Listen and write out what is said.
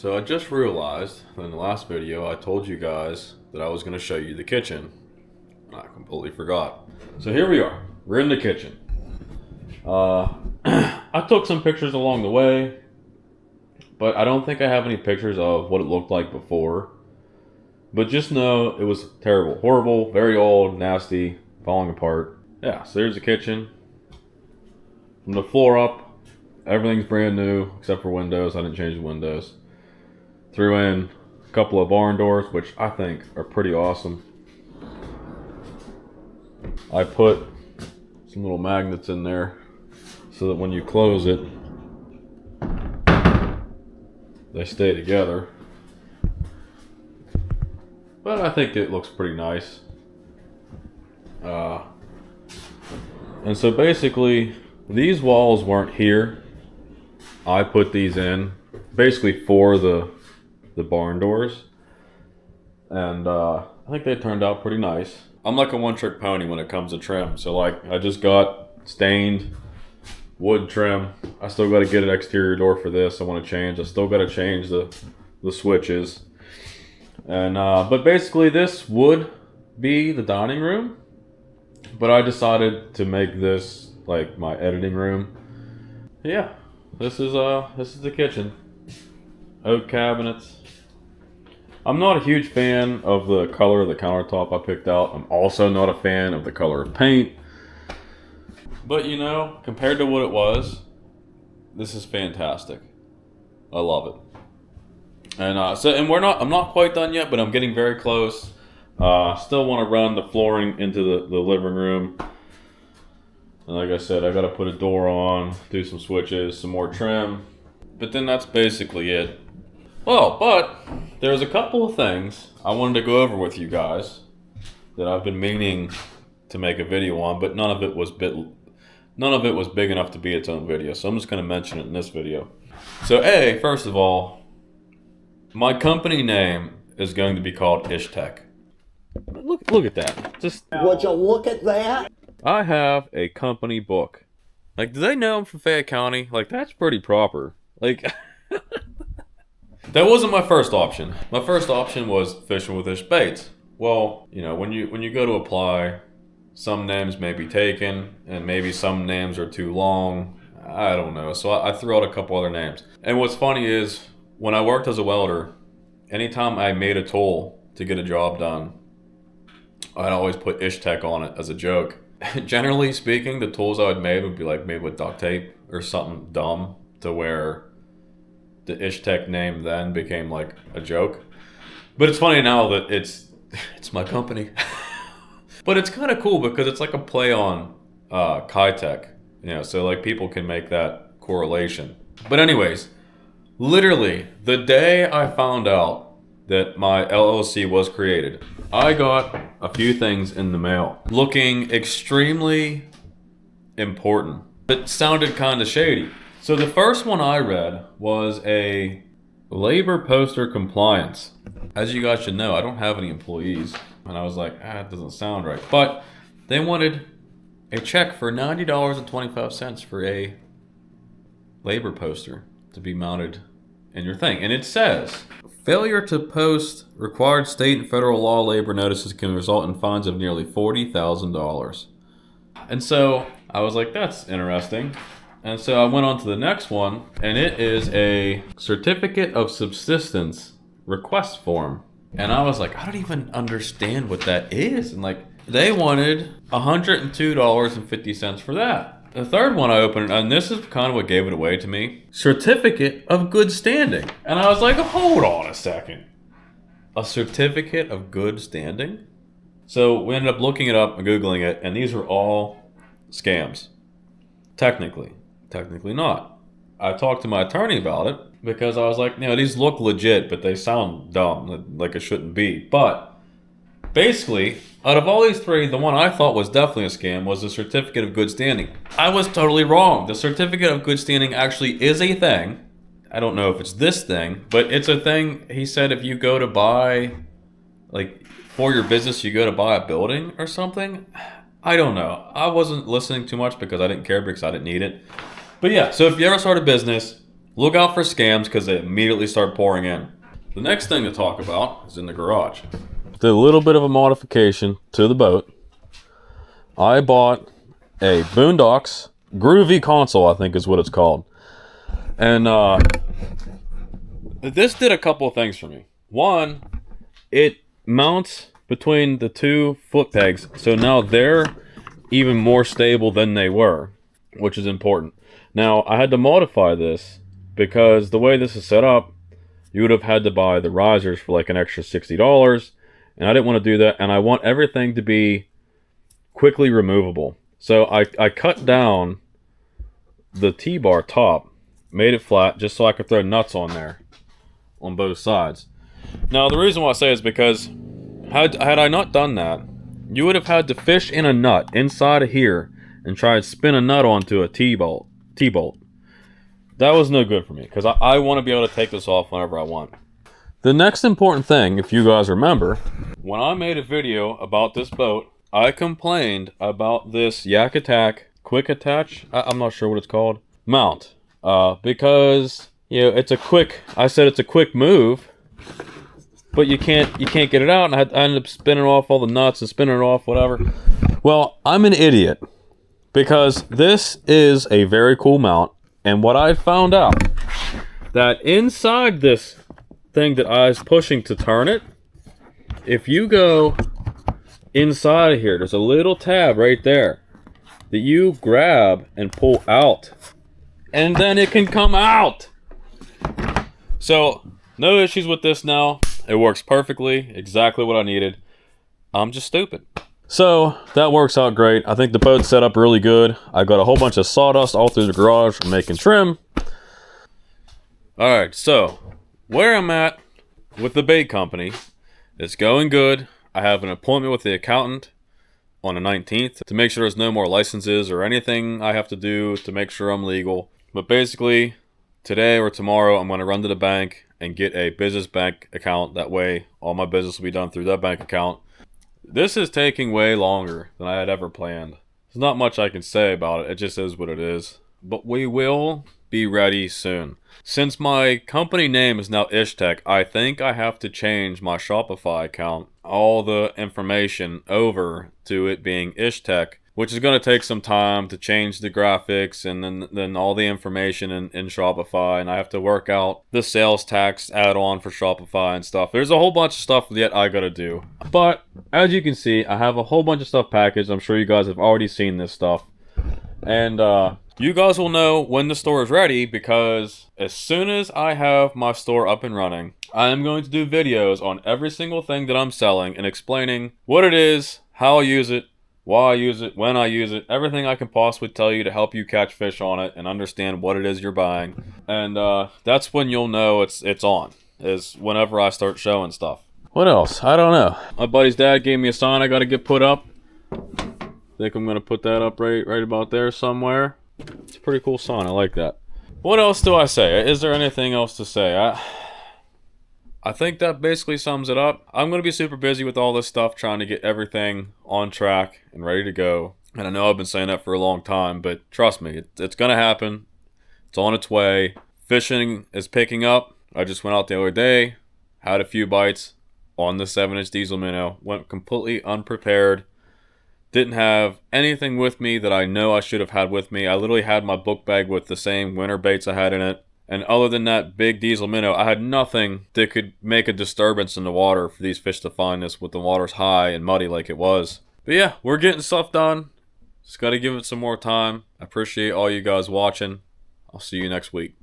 So I just realized in the last video I told you guys that I was going to show you the kitchen. I completely forgot. So here we are. We're in the kitchen. I took some pictures along the way, but I don't think I have any pictures of what it looked like before. But just know it was terrible, horrible, very old, nasty, falling apart. Yeah, so there's the kitchen. From the floor up, everything's brand new except for windows. I didn't change the windows. Threw in a couple of barn doors, which I think are pretty awesome. I put some little magnets in there so that when you close it, they stay together. But I think it looks pretty nice. And so basically, these walls weren't here. I put these in basically for the barn doors. And I think they turned out pretty nice. I'm like a one-trick pony when it comes to trim. So like, I just got stained wood trim. I still got to get an exterior door for this. I want to change. I still got to change the switches. And but basically this would be the dining room, but I decided to make this like my editing room. Yeah, this is the kitchen. Oak cabinets. I'm not a huge fan of the color of the countertop I picked out. I'm also not a fan of the color of paint. But you know, compared to what it was, this is fantastic. I love it. And I'm not quite done yet, but I'm getting very close. Still want to run the flooring into the living room. And like I said, I got to put a door on, do some switches, some more trim. But then that's basically it. Well, but there's a couple of things I wanted to go over with you guys that I've been meaning to make a video on, but none of it was big enough to be its own video. So I'm just going to mention it in this video. So first of all, my company name is going to be called ISH Tech. Look at that. Just would you look at that? I have a company book. Like, do they know I'm from Fayette County? Like, that's pretty proper. Like, that wasn't my first option. My first option was fishing with ISH Baits. Well, you know, when you go to apply, some names may be taken, and maybe some names are too long. I don't know. So I threw out a couple other names. And what's funny is, when I worked as a welder, anytime I made a tool to get a job done, I'd always put ISH Tech on it as a joke. Generally speaking, the tools I would make would be like made with duct tape or something dumb to where the ISH Tech name then became like a joke. But it's funny now that it's my company. But it's kind of cool because it's like a play on Chi-Tech, you know, so like people can make that correlation. But anyways, literally the day I found out that my LLC was created, I got a few things in the mail looking extremely important. It sounded kind of shady. So the first one I read was a labor poster compliance. As you guys should know, I don't have any employees. And I was like, it doesn't sound right. But they wanted a check for $90.25 for a labor poster to be mounted in your thing. And it says, failure to post required state and federal law labor notices can result in fines of nearly $40,000. And so I was like, that's interesting. And so I went on to the next one, and it is a certificate of subsistence request form. And I was like, I don't even understand what that is. And like, they wanted $102.50 for that. The third one I opened, and this is kind of what gave it away to me, certificate of good standing. And I was like, hold on a second. A certificate of good standing? So we ended up looking it up and Googling it, and these are all scams. Technically not. I talked to my attorney about it because I was like, you know, these look legit, but they sound dumb, like it shouldn't be. But basically, out of all these three, the one I thought was definitely a scam was the certificate of good standing. I was totally wrong. The certificate of good standing actually is a thing. I don't know if it's this thing, but it's a thing. He said if you go to buy, like, for your business, you go to buy a building or something. I don't know. I wasn't listening too much because I didn't care because I didn't need it. But yeah, so if you ever start a business Look out for scams because they immediately start pouring in. The next thing to talk about is in the garage. Did a little bit of a modification to the boat. I bought a Boondocks Groovy console, I think is what it's called. And this did a couple of things for me. One, it mounts between the two foot pegs, so now they're even more stable than they were, which is important. Now, I had to modify this because the way this is set up, you would have had to buy the risers for like an extra $60, and I didn't want to do that, and I want everything to be quickly removable. So I cut down the T-bar top, made it flat just so I could throw nuts on there on both sides. Now, the reason why I say is because had I not done that, you would have had to fish in a nut inside of here and try to spin a nut onto a T-bolt. That was no good for me because I want to be able to take this off whenever I want. The next important thing, if you guys remember, when I made a video about this boat, I complained about this Yak Attack Quick Attach, I'm not sure what it's called, mount. Because, you know, it's a quick move, but you can't get it out, and I ended up spinning off all the nuts and spinning it off, whatever. Well, I'm an idiot, because this is a very cool mount, and what I found out, that inside this thing that I was pushing to turn it, if you go inside of here, there's a little tab right there that you grab and pull out, and then it can come out. So, no issues with this now. It works perfectly, exactly what I needed. I'm just stupid. So, that works out great. I think the boat's set up really good. I got a whole bunch of sawdust all through the garage for making trim. Alright, so, where I'm at with the bait company, it's going good. I have an appointment with the accountant on the 19th to make sure there's no more licenses or anything I have to do to make sure I'm legal. But basically, today or tomorrow, I'm going to run to the bank and get a business bank account. That way, all my business will be done through that bank account. This is taking way longer than I had ever planned. There's not much I can say about it. It just is what it is. But we will be ready soon. Since my company name is now ISH Tech, I think I have to change my Shopify account, all the information over to it being ISH Tech, which is going to take some time to change the graphics and then all the information in Shopify, and I have to work out the sales tax add-on for Shopify and stuff. There's a whole bunch of stuff yet I gotta do. But as you can see, I have a whole bunch of stuff packaged. I'm sure you guys have already seen this stuff. And you guys will know when the store is ready, because as soon as I have my store up and running, I am going to do videos on every single thing that I'm selling and explaining what it is, how I use it, why I use it, when I use it, everything I can possibly tell you to help you catch fish on it and understand what it is you're buying. And that's when you'll know it's on, is whenever I start showing stuff. What else? I don't know. My buddy's dad gave me a sign I gotta get put up. I think I'm gonna put that up right about there somewhere. It's a pretty cool sign. I like that. What else do I say? Is there anything else to say? I think that basically sums it up. I'm going to be super busy with all this stuff, trying to get everything on track and ready to go. And I know I've been saying that for a long time, but trust me, it's going to happen. It's on its way. Fishing is picking up. I just went out the other day, had a few bites on the 7-inch diesel minnow, went completely unprepared. Didn't have anything with me that I know I should have had with me. I literally had my book bag with the same winter baits I had in it. And other than that big diesel minnow, I had nothing that could make a disturbance in the water for these fish to find this with the water's high and muddy like it was. But yeah, we're getting stuff done. Just got to give it some more time. I appreciate all you guys watching. I'll see you next week.